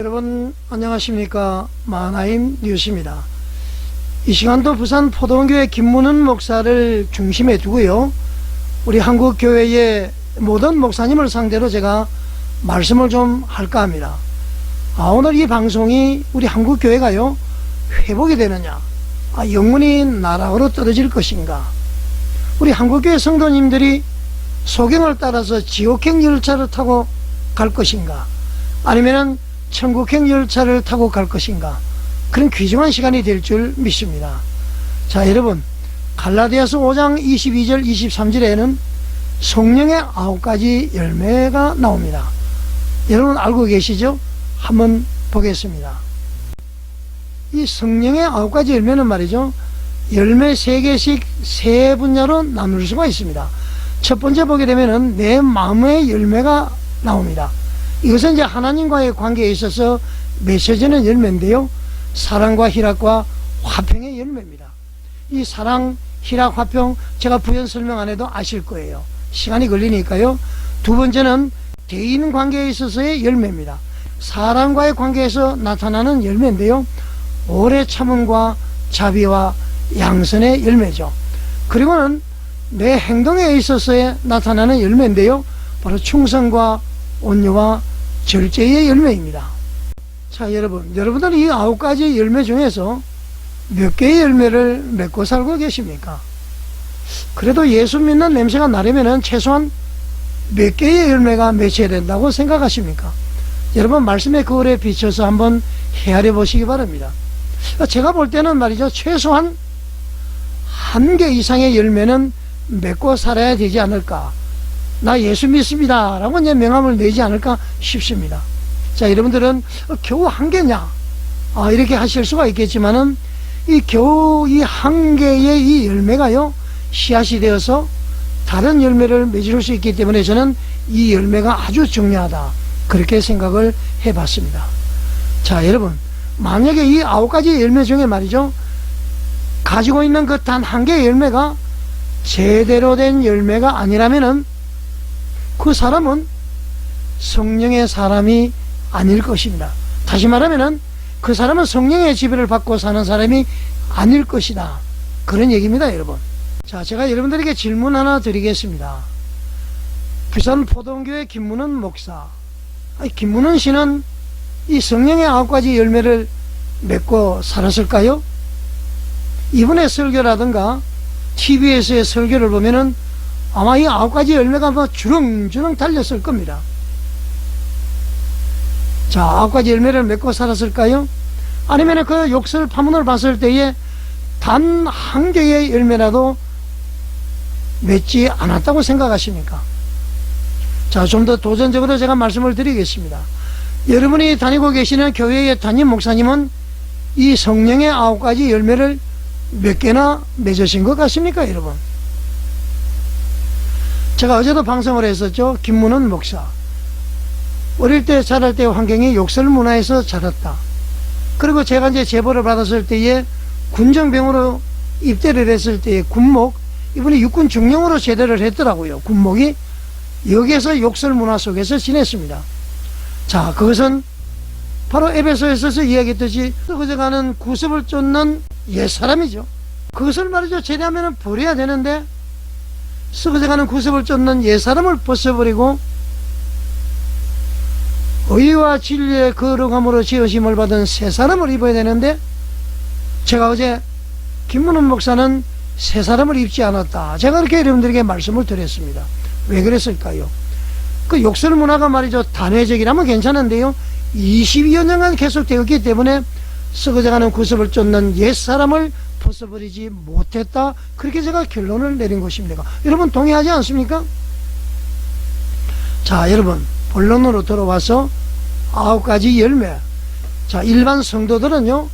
여러분 안녕하십니까. 마하나임 뉴스입니다. 이 시간도 부산 포동교회 김문은 목사를 중심에 두고요, 우리 한국교회의 모든 목사님을 상대로 제가 말씀을 좀 할까 합니다. 오늘 이 방송이 우리 한국교회가요 회복이 되느냐, 영원히 나락으로 떨어질 것인가, 우리 한국교회 성도님들이 소경을 따라서 지옥행 열차를 타고 갈 것인가, 아니면은 천국행 열차를 타고 갈 것인가, 그런 귀중한 시간이 될 줄 믿습니다. 자, 여러분, 갈라디아서 5장 22절 23절에는 성령의 9가지 열매가 나옵니다. 여러분 알고 계시죠? 한번 보겠습니다. 이 성령의 9가지 열매는 말이죠, 열매 3개씩 세 분야로 나눌 수가 있습니다. 첫 번째 보게 되면은 내 마음의 열매가 나옵니다. 이것은 이제 하나님과의 관계에 있어서 맺혀지는 열매인데요, 사랑과 희락과 화평의 열매입니다. 이 사랑, 희락, 화평 제가 부연 설명 안 해도 아실 거예요. 시간이 걸리니까요. 두 번째는 대인 관계에 있어서의 열매입니다. 사람과의 관계에서 나타나는 열매인데요, 오래 참음과 자비와 양선의 열매죠. 그리고는 내 행동에 있어서 나타나는 열매인데요, 바로 충성과 온유와 절제의 열매입니다. 자, 여러분들은 이 9가지 열매 중에서 몇 개의 열매를 맺고 살고 계십니까? 그래도 예수 믿는 냄새가 나려면 최소한 몇 개의 열매가 맺혀야 된다고 생각하십니까? 여러분 말씀의 거울에 비춰서 한번 헤아려 보시기 바랍니다. 제가 볼 때는 말이죠, 최소한 1개 이상의 열매는 맺고 살아야 되지 않을까, 나 예수 믿습니다 라고 이제 명함을 내지 않을까 싶습니다. 자, 여러분들은 겨우 1개냐 이렇게 하실 수가 있겠지만은 이 겨우 이 1개의 이 열매가요 씨앗이 되어서 다른 열매를 맺을 수 있기 때문에 저는 이 열매가 아주 중요하다, 그렇게 생각을 해 봤습니다. 자, 여러분, 만약에 이 9가지 열매 중에 말이죠, 가지고 있는 그 단 1개의 열매가 제대로 된 열매가 아니라면은 그 사람은 성령의 사람이 아닐 것입니다. 다시 말하면은 그 사람은 성령의 지배를 받고 사는 사람이 아닐 것이다, 그런 얘기입니다, 여러분. 자, 제가 여러분들에게 질문 하나 드리겠습니다. 부산 포동교회 김문은 목사, 김문은 씨는 이 성령의 9가지 열매를 맺고 살았을까요? 이번에 설교라든가 TV에서의 설교를 보면은 아마 이 9가지 열매가 뭐 주렁주렁 달렸을 겁니다. 자, 9가지 열매를 맺고 살았을까요? 아니면 그 욕설 파문을 봤을 때에 단 1개의 열매라도 맺지 않았다고 생각하십니까? 자, 좀 더 도전적으로 제가 말씀을 드리겠습니다. 여러분이 다니고 계시는 교회의 담임 목사님은 이 성령의 9가지 열매를 몇 개나 맺으신 것 같습니까, 여러분? 제가 어제도 방송을 했었죠. 김문은 목사, 어릴 때 자랄 때 환경이 욕설 문화에서 자랐다. 그리고 제가 이제 제보를 받았을 때에 군정병으로 입대를 했을 때에 군목, 이분이 육군 중령으로 제대를 했더라고요. 군목이 여기에서 욕설 문화 속에서 지냈습니다. 자, 그것은 바로 에베소에서 이야기했듯이 썩어져가는 구습을 쫓는 옛사람이죠. 그것을 말이죠, 제대하면 버려야 되는데 썩어져가는 구습을 쫓는 옛사람을 벗어버리고 의와 진리의 거룩함으로 지으심을 받은 새 사람을 입어야 되는데, 제가 어제 김문은 목사는 새 사람을 입지 않았다, 제가 그렇게 여러분들에게 말씀을 드렸습니다. 왜 그랬을까요? 그 욕설 문화가 말이죠, 단회적이라면 괜찮은데요, 22여 년간 계속되었기 때문에 썩어져가는 구습을 쫓는 옛사람을 벗어버리지 못했다, 그렇게 제가 결론을 내린 것입니다. 여러분 동의하지 않습니까? 자, 여러분 본론으로 들어와서 9가지 열매. 자, 일반 성도들은요,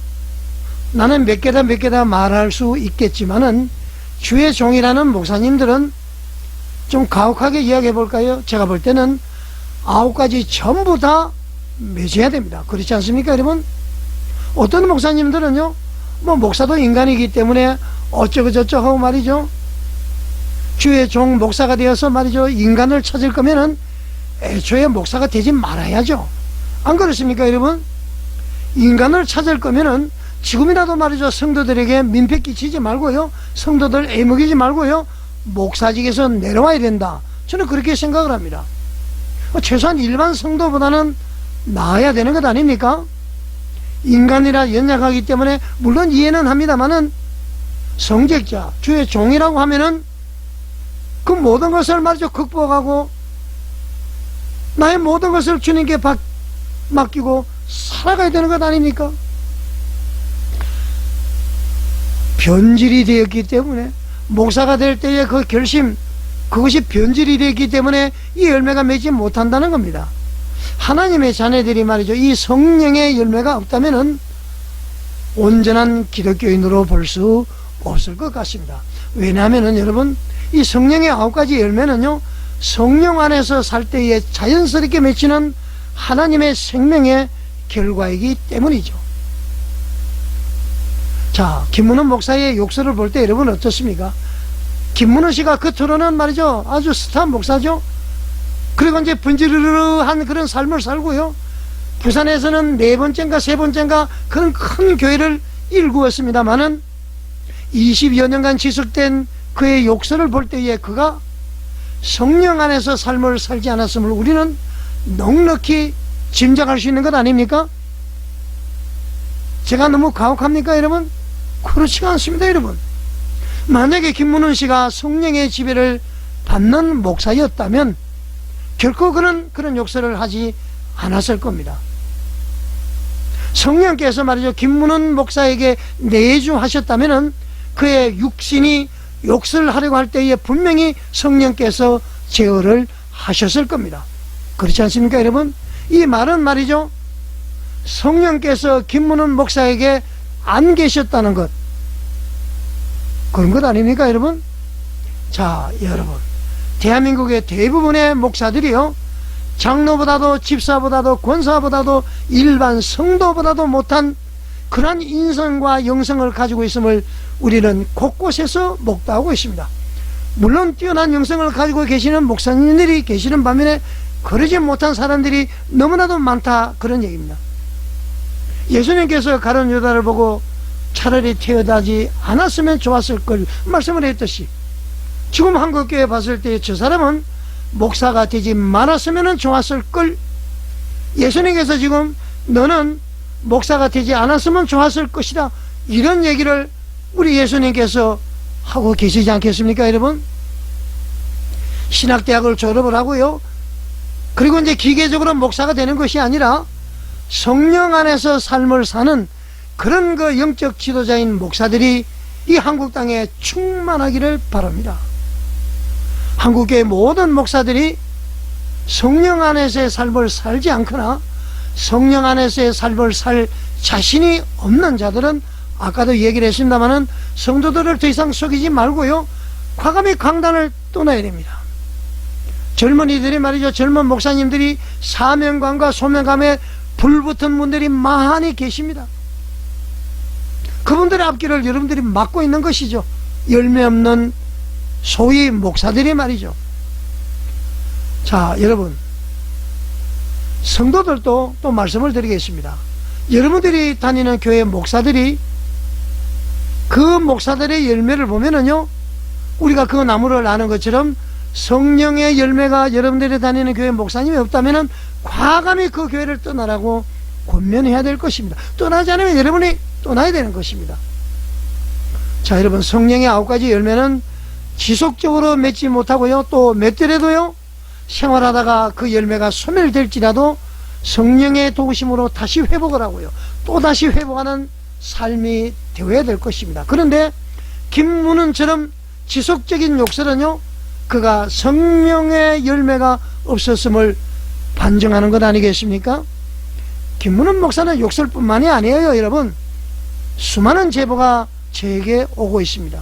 나는 몇 개다 말할 수 있겠지만은 주의 종이라는 목사님들은 좀 가혹하게 이야기해 볼까요? 제가 볼 때는 9가지 전부 다 맺어야 됩니다. 그렇지 않습니까, 여러분? 어떤 목사님들은요, 뭐 목사도 인간이기 때문에 어쩌고 저쩌고 하고 말이죠, 주의 종 목사가 되어서 말이죠, 인간을 찾을 거면은 애초에 목사가 되지 말아야죠. 안 그렇습니까, 여러분? 인간을 찾을 거면은 지금이라도 말이죠, 성도들에게 민폐 끼치지 말고요, 성도들 애먹이지 말고요, 목사직에서 내려와야 된다. 저는 그렇게 생각을 합니다. 최소한 일반 성도보다는 나아야 되는 것 아닙니까? 인간이라 연약하기 때문에 물론 이해는 합니다만은, 성직자, 주의 종이라고 하면은 그 모든 것을 말이죠, 극복하고 나의 모든 것을 주님께 맡기고 살아가야 되는 것 아닙니까? 변질이 되었기 때문에, 목사가 될 때의 그 결심, 그것이 변질이 되었기 때문에 이 열매가 맺지 못한다는 겁니다. 하나님의 자녀들이 말이죠, 이 성령의 열매가 없다면은 온전한 기독교인으로 볼 수 없을 것 같습니다. 왜냐하면은 여러분, 이 성령의 9가지 열매는요, 성령 안에서 살 때에 자연스럽게 맺히는 하나님의 생명의 결과이기 때문이죠. 자, 김문호 목사의 욕설을 볼 때 여러분 어떻습니까? 김문호 씨가 겉으로는 말이죠, 아주 스타 목사죠. 그리고 이제 번지르르한 그런 삶을 살고요, 부산에서는 4번째인가 3번째인가 그런 큰 교회를 일구었습니다마는 20여 년간 지속된 그의 욕설을 볼 때에 그가 성령 안에서 삶을 살지 않았음을 우리는 넉넉히 짐작할 수 있는 것 아닙니까? 제가 너무 가혹합니까 여러분? 그렇지가 않습니다 여러분. 만약에 김문훈 씨가 성령의 지배를 받는 목사였다면 결코 그런 욕설을 하지 않았을 겁니다. 성령께서 말이죠, 김문훈 목사에게 내주하셨다면은 그의 육신이 욕설을 하려고 할 때에 분명히 성령께서 제어를 하셨을 겁니다. 그렇지 않습니까 여러분? 이 말은 말이죠, 성령께서 김문훈 목사에게 안 계셨다는 것, 그런 것 아닙니까 여러분? 자, 여러분, 대한민국의 대부분의 목사들이요, 장로보다도 집사보다도 권사보다도 일반 성도보다도 못한 그러한 인성과 영성을 가지고 있음을 우리는 곳곳에서 목도하고 있습니다. 물론 뛰어난 영성을 가지고 계시는 목사님들이 계시는 반면에 그러지 못한 사람들이 너무나도 많다, 그런 얘기입니다. 예수님께서 가룟 유다를 보고 차라리 태어나지 않았으면 좋았을 걸 말씀을 했듯이, 지금 한국교회 봤을 때 저 사람은 목사가 되지 말았으면 좋았을 걸, 예수님께서 지금 너는 목사가 되지 않았으면 좋았을 것이다, 이런 얘기를 우리 예수님께서 하고 계시지 않겠습니까 여러분? 신학대학을 졸업을 하고요, 그리고 이제 기계적으로 목사가 되는 것이 아니라 성령 안에서 삶을 사는 그런 그 영적 지도자인 목사들이 이 한국 땅에 충만하기를 바랍니다. 한국교회 모든 목사들이 성령 안에서의 삶을 살지 않거나 성령 안에서의 삶을 살 자신이 없는 자들은, 아까도 얘기를 했습니다마는, 성도들을 더 이상 속이지 말고요, 과감히 강단을 떠나야 됩니다. 젊은이들이 말이죠, 젊은 목사님들이 사명감과 소명감에 불붙은 분들이 많이 계십니다. 그분들의 앞길을 여러분들이 막고 있는 것이죠. 열매 없는 소위 목사들이 말이죠. 자, 여러분, 성도들도 또 말씀을 드리겠습니다. 여러분들이 다니는 교회 목사들이, 그 목사들의 열매를 보면은요, 우리가 그 나무를 아는 것처럼 성령의 열매가 여러분들이 다니는 교회 목사님이 없다면은 과감히 그 교회를 떠나라고 권면해야 될 것입니다. 떠나지 않으면 여러분이 떠나야 되는 것입니다. 자, 여러분, 성령의 9가지 열매는 지속적으로 맺지 못하고요, 또 맺더라도요, 생활하다가 그 열매가 소멸될지라도 성령의 도우심으로 다시 회복을 하고요, 또 다시 회복하는 삶이 되어야 될 것입니다. 그런데 김문훈처럼 지속적인 욕설은요, 그가 성령의 열매가 없었음을 반증하는 것 아니겠습니까? 김문훈 목사는 욕설뿐만이 아니에요 여러분. 수많은 제보가 저에게 오고 있습니다.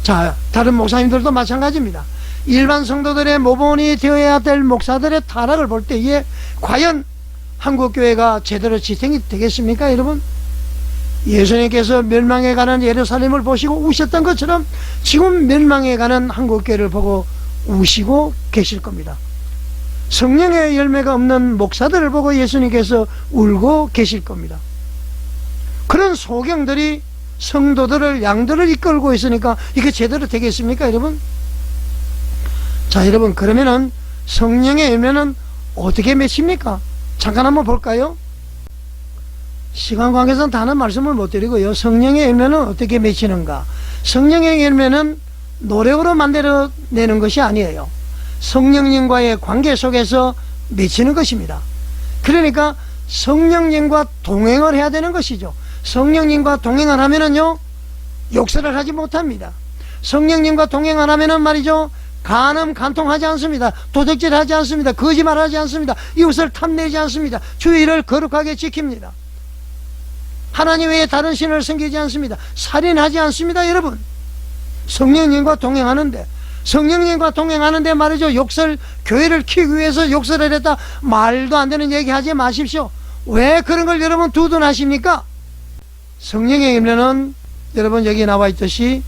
자, 다른 목사님들도 마찬가지입니다. 일반 성도들의 모범이 되어야 될 목사들의 타락을 볼 때에 과연 한국교회가 제대로 지탱이 되겠습니까 여러분? 예수님께서 멸망해가는 예루살렘을 보시고 우셨던 것처럼 지금 멸망해가는 한국교회를 보고 우시고 계실 겁니다. 성령의 열매가 없는 목사들을 보고 예수님께서 울고 계실 겁니다. 그런 소경들이 성도들을, 양들을 이끌고 있으니까 이게 제대로 되겠습니까, 여러분? 자, 여러분, 그러면은 성령의 열매는 어떻게 맺힙니까? 잠깐 한번 볼까요? 시간 관계상 다는 말씀을 못 드리고요. 성령의 열매는 어떻게 맺히는가? 성령의 열매는 노력으로 만들어내는 것이 아니에요. 성령님과의 관계 속에서 맺히는 것입니다. 그러니까 성령님과 동행을 해야 되는 것이죠. 성령님과 동행을 하면은요, 욕설을 하지 못합니다. 성령님과 동행을 하면은 말이죠, 간음, 간통하지 않습니다. 도적질하지 않습니다. 거짓말하지 않습니다. 이웃을 탐내지 않습니다. 주의를 거룩하게 지킵니다. 하나님 외에 다른 신을 섬기지 않습니다. 살인하지 않습니다, 여러분. 성령님과 동행하는데, 성령님과 동행하는데 말이죠, 욕설, 교회를 키우기 위해서 욕설을 했다, 말도 안 되는 얘기 하지 마십시오. 왜 그런 걸 여러분 두둔하십니까? 성령의 열매는 여러분 여기 나와 있듯이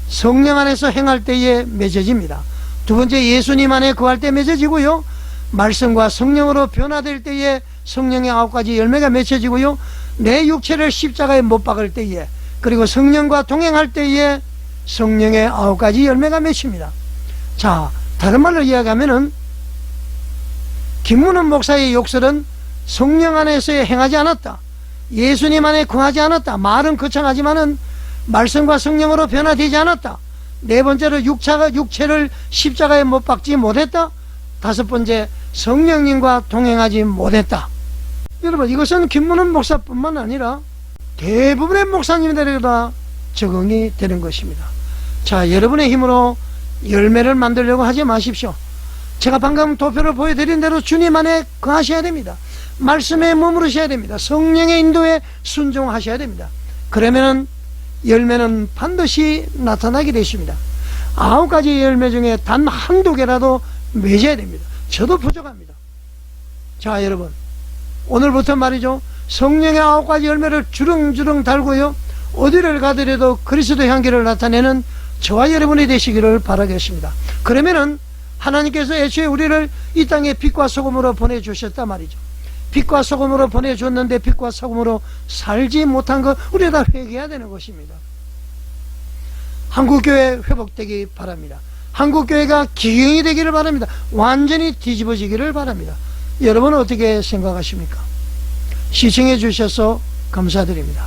성령 안에서 행할 때에 맺어집니다. 두 번째, 예수님 안에 거할 때 맺어지고요, 말씀과 성령으로 변화될 때에 성령의 9가지 열매가 맺혀지고요, 내 육체를 십자가에 못 박을 때에, 그리고 성령과 동행할 때에 성령의 9가지 열매가 맺힙니다. 자, 다른 말로 이야기하면은 김문훈 목사의 욕설은 성령 안에서 행하지 않았다, 예수님 안에 거하지 않았다, 말은 거창하지만은 말씀과 성령으로 변화되지 않았다. 네 번째로 육체를 십자가에 못 박지 못했다. 다섯 번째, 성령님과 동행하지 못했다. 여러분, 이것은 김문훈 목사뿐만 아니라 대부분의 목사님들에게 다 적용이 되는 것입니다. 자, 여러분의 힘으로 열매를 만들려고 하지 마십시오. 제가 방금 도표를 보여드린 대로 주님 안에 거하셔야 됩니다. 말씀에 머무르셔야 됩니다. 성령의 인도에 순종하셔야 됩니다. 그러면은 열매는 반드시 나타나게 되십니다. 9가지 열매 중에 단 한두 개라도 맺어야 됩니다. 저도 부족합니다. 자, 여러분, 오늘부터 말이죠, 성령의 9가지 열매를 주렁주렁 달고요, 어디를 가더라도 그리스도 향기를 나타내는 저와 여러분이 되시기를 바라겠습니다. 그러면은 하나님께서 애초에 우리를 이 땅에 빛과 소금으로 보내주셨단 말이죠. 빛과 소금으로 보내줬는데 빛과 소금으로 살지 못한 것, 우리 다 회개해야 되는 것입니다. 한국교회 회복되기 바랍니다. 한국교회가 기경이 되기를 바랍니다. 완전히 뒤집어지기를 바랍니다. 여러분은 어떻게 생각하십니까? 시청해 주셔서 감사드립니다.